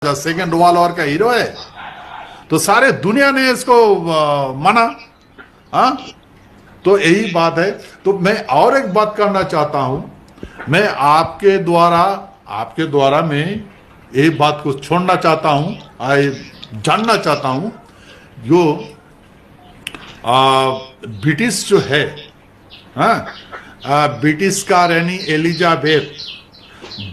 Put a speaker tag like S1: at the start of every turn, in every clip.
S1: Second world war का hero है, तो सारे दुनिया ने इसको माना। हाँ, तो यही बात है। तो मैं और एक बात करना चाहता हूं, मैं आपके द्वारा मैं एक बात को छोड़ना चाहता हूं, जानना चाहता हूं। जो ब्रिटिश जो है, हाँ, ब्रिटिश का रानी एलिजाबेथ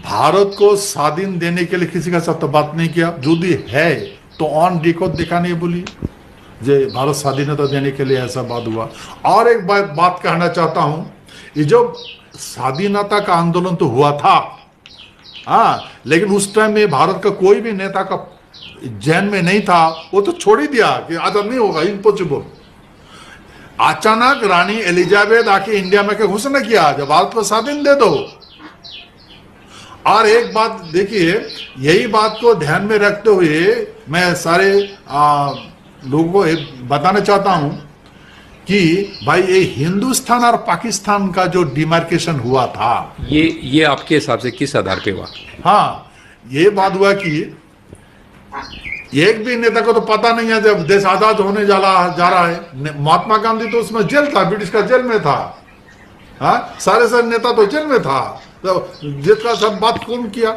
S1: भारत को स्वाधीन देने के लिए किसी का साथ तो बात नहीं किया। यदि है तो ऑन रिकॉर्ड दिखाने बोली जे भारत स्वाधीनता देने के लिए ऐसा बात हुआ। और एक बात कहना चाहता हूं, ये जो स्वाधीनता का आंदोलन तो हुआ था, हाँ, लेकिन उस टाइम में भारत का कोई भी नेता का जेल में नहीं था, वो तो छोड़ ही दिया कि आजाद नहीं होगा, इम्पॉसिबल। अचानक रानी एलिजाबेथ आके इंडिया में घोषणा किया जब भारत को स्वाधीन दे दो। और एक बात देखिए, यही बात को ध्यान में रखते हुए मैं सारे लोगों को बताना चाहता हूं कि भाई ये हिंदुस्तान और पाकिस्तान का जो डिमार्केशन हुआ था,
S2: ये आपके हिसाब से किस आधार पे हुआ?
S1: हाँ, ये बात हुआ कि एक भी नेता को तो पता नहीं है जब देश आजाद होने जा रहा है। महात्मा गांधी तो उसमें जेल था, ब्रिटिश का जेल में था। हाँ, सारे नेता तो जेल में था, तो जितना सब बात कौन किया,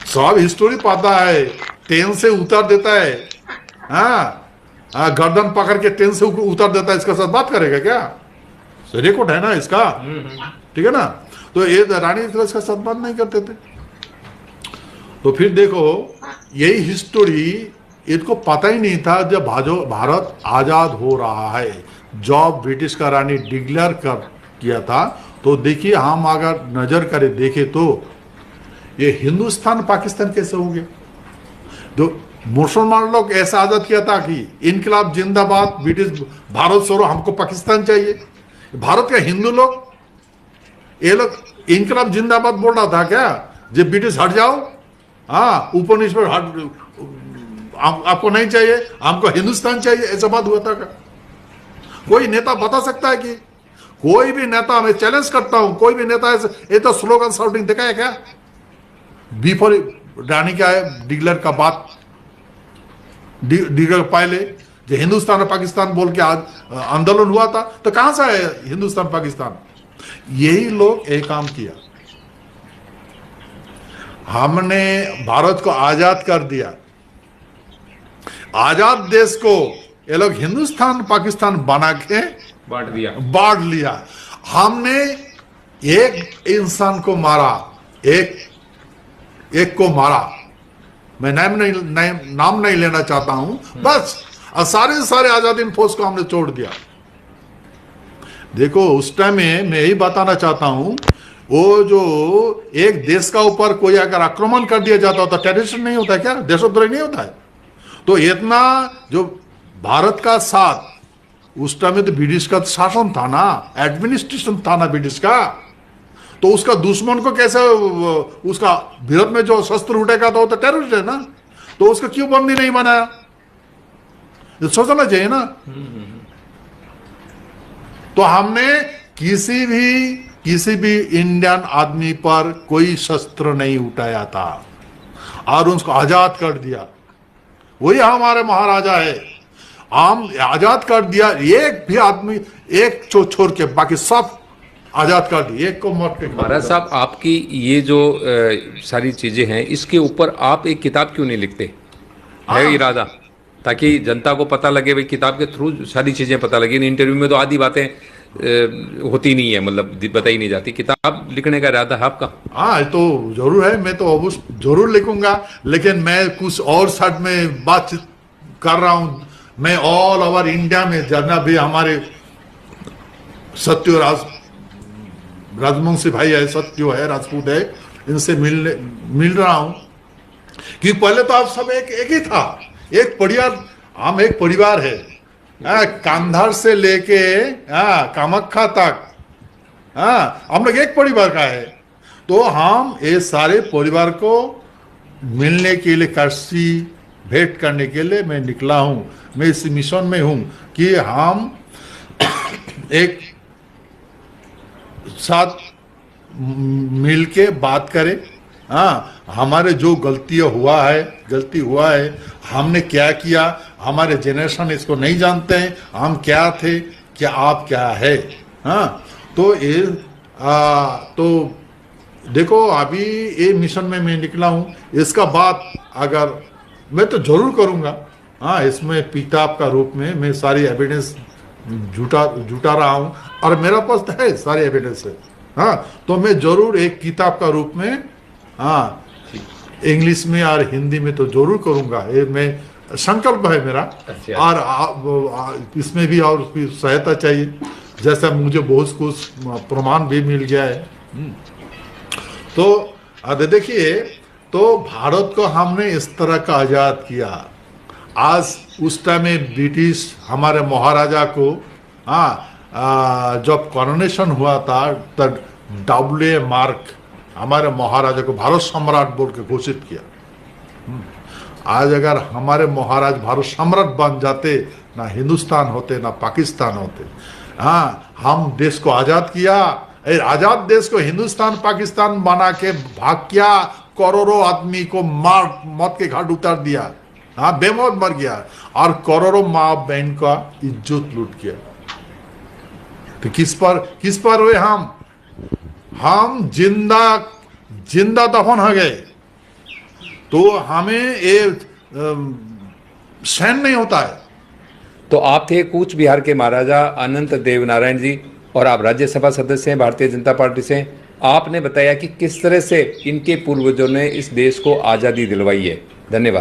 S1: सब हिस्टोरी पता है, ट्रेन से उतार देता है, हाँ, गर्दन पकड़ के ट्रेन से उतार देता है, इसका साथ बात करेगा क्या? रिकॉर्ड है ना इसका, ठीक है ना। तो ये रानी इसका साथ बात नहीं करते थे। तो फिर देखो, यही हिस्टोरी इनको पता ही नहीं था जब भारत आजाद हो रहा है, जब ब्रिटिश का रानी डिक्लेयर किया था। तो देखिए, हम अगर नजर करें देखे तो ये हिंदुस्तान पाकिस्तान कैसे हो गया? तो मुसलमान लोग ऐसा आजाद किया था कि इनकलाब जिंदाबाद, ब्रिटिश भारत छोड़ो, हमको पाकिस्तान चाहिए। भारत के हिंदू लोग, ये लोग इनकलाब जिंदाबाद बोल रहा था क्या? जब ब्रिटिश हट जाओ, हाँ, उपनिवेश हट, आपको नहीं चाहिए, हमको हिंदुस्तान चाहिए, ऐसा बात हुआ था क्या? कोई नेता बता सकता है कि कोई भी नेता, मैं चैलेंज करता हूं, कोई भी नेता ऐसे ये तो स्लोगन शाउटिंग देखा है क्या? बिफोर रानी क्या है डिक्लेयर का बात, डिक्लेयर पहले जो हिंदुस्तान और पाकिस्तान बोल के आज आंदोलन हुआ था, तो कहां से है हिंदुस्तान पाकिस्तान? यही लोग एक काम किया, हमने भारत को आजाद कर दिया, आजाद देश को ये लोग हिंदुस्तान पाकिस्तान बना के बांट लिया। हमने एक इंसान को मारा, एक को मारा, मैं नाम नहीं लेना चाहता हूं, बस सारे आजादी फोर्स को हमने छोड़ दिया। देखो, उस टाइम में मैं यही बताना चाहता हूं, वो जो एक देश का ऊपर कोई अगर आक्रमण कर दिया जाता होता, टेररिस्ट नहीं होता क्या? देशद्रोही नहीं होता है? तो इतना जो भारत का साथ, उस टाइम में तो ब्रिटिश का शासन था ना, एडमिनिस्ट्रेशन था ना ब्रिटिश का, तो उसका दुश्मन को कैसे, उसका विरोध में जो शस्त्र उठेगा तो टेररिस्ट है ना, तो उसका क्यों बंदी नहीं बनाया? सोचना चाहिए ना। तो हमने किसी भी इंडियन आदमी पर कोई शस्त्र नहीं उठाया था और उसको आजाद कर दिया। वही हमारे महाराजा है, हम आजाद कर दिया। एक भी आदमी एक छोड़ के बाकी सब आजाद कर दिए, एक को मौत के।
S2: महाराज साहब, आपकी ये जो सारी चीजें हैं, इसके ऊपर आप एक किताब क्यों नहीं लिखते? है इरादा, ताकि जनता को पता लगे, भाई किताब के थ्रू सारी चीजें पता लगे। इंटरव्यू में तो आधी बातें होती नहीं है, मतलब बताई नहीं जाती। किताब लिखने का इरादा है आपका?
S1: हाँ, तो जरूर है, मैं तो जरूर लिखूंगा, लेकिन मैं कुछ और साइड में बातचीत कर रहा हूं। मैं ऑल ओवर इंडिया में जितना भी हमारे सत्यो राजवंशी भाई है, सत्यो है, राजपूत है, इनसे मिल रहा हूं कि पहले तो आप सब एक ही था, एक परिवार, हम एक परिवार है, कांधार से लेके कामाख्या तक, हम लोग एक परिवार का है। तो हम ये सारे परिवार को मिलने के लिए, काशी भेंट करने के लिए मैं निकला हूं। मैं इस मिशन में हूं कि हम एक साथ मिलके बात करें, हाँ, हमारे जो गलती हुआ है, हमने क्या किया, हमारे जनरेशन इसको नहीं जानते हैं, हम क्या थे, क्या आप क्या है। हाँ, तो ये तो देखो, अभी ये मिशन में मैं निकला हूँ, इसका बाद अगर मैं तो जरूर करूँगा। हाँ, इसमें किताब का रूप में मैं सारी एविडेंस जुटा रहा हूँ, और मेरा पास तो है सारे एविडेंस है। हाँ, तो मैं जरूर एक किताब का रूप में, हाँ, इंग्लिश में और हिंदी में तो जरूर करूँगा, ये मैं संकल्प है मेरा।
S2: अच्छा।
S1: और इसमें भी और भी सहायता चाहिए, जैसा मुझे बहुत कुछ प्रमाण भी मिल गया है। तो अब देखिए, तो भारत को हमने इस तरह का आज़ाद किया। आज उस टाइम में ब्रिटिश हमारे महाराजा को, जब कॉरोनेशन हुआ था, तब W.A. मार्क हमारे महाराजा को भारत सम्राट बोल के घोषित किया। आज अगर हमारे महाराज भारत सम्राट बन जाते, ना हिंदुस्तान होते ना पाकिस्तान होते। हाँ, हम देश को आज़ाद किया, आज़ाद देश को हिंदुस्तान पाकिस्तान बना के भाग किया, करोड़ों आदमी को मार मौत के घाट उतार दिया। हाँ, बेमौत मर गया, और करोड़ों माँ बहन का इज्जत लूट किया। तो किस पर हुए हम जिंदा दफन हो गए। तो हमें ये सहन नहीं होता है।
S2: तो आप थे कूच बिहार के महाराजा अनंत देव नारायण जी, और आप राज्यसभा सदस्य हैं भारतीय जनता पार्टी से। आपने बताया कि किस तरह से इनके पूर्वजों ने इस देश को आज़ादी दिलवाई है। धन्यवाद।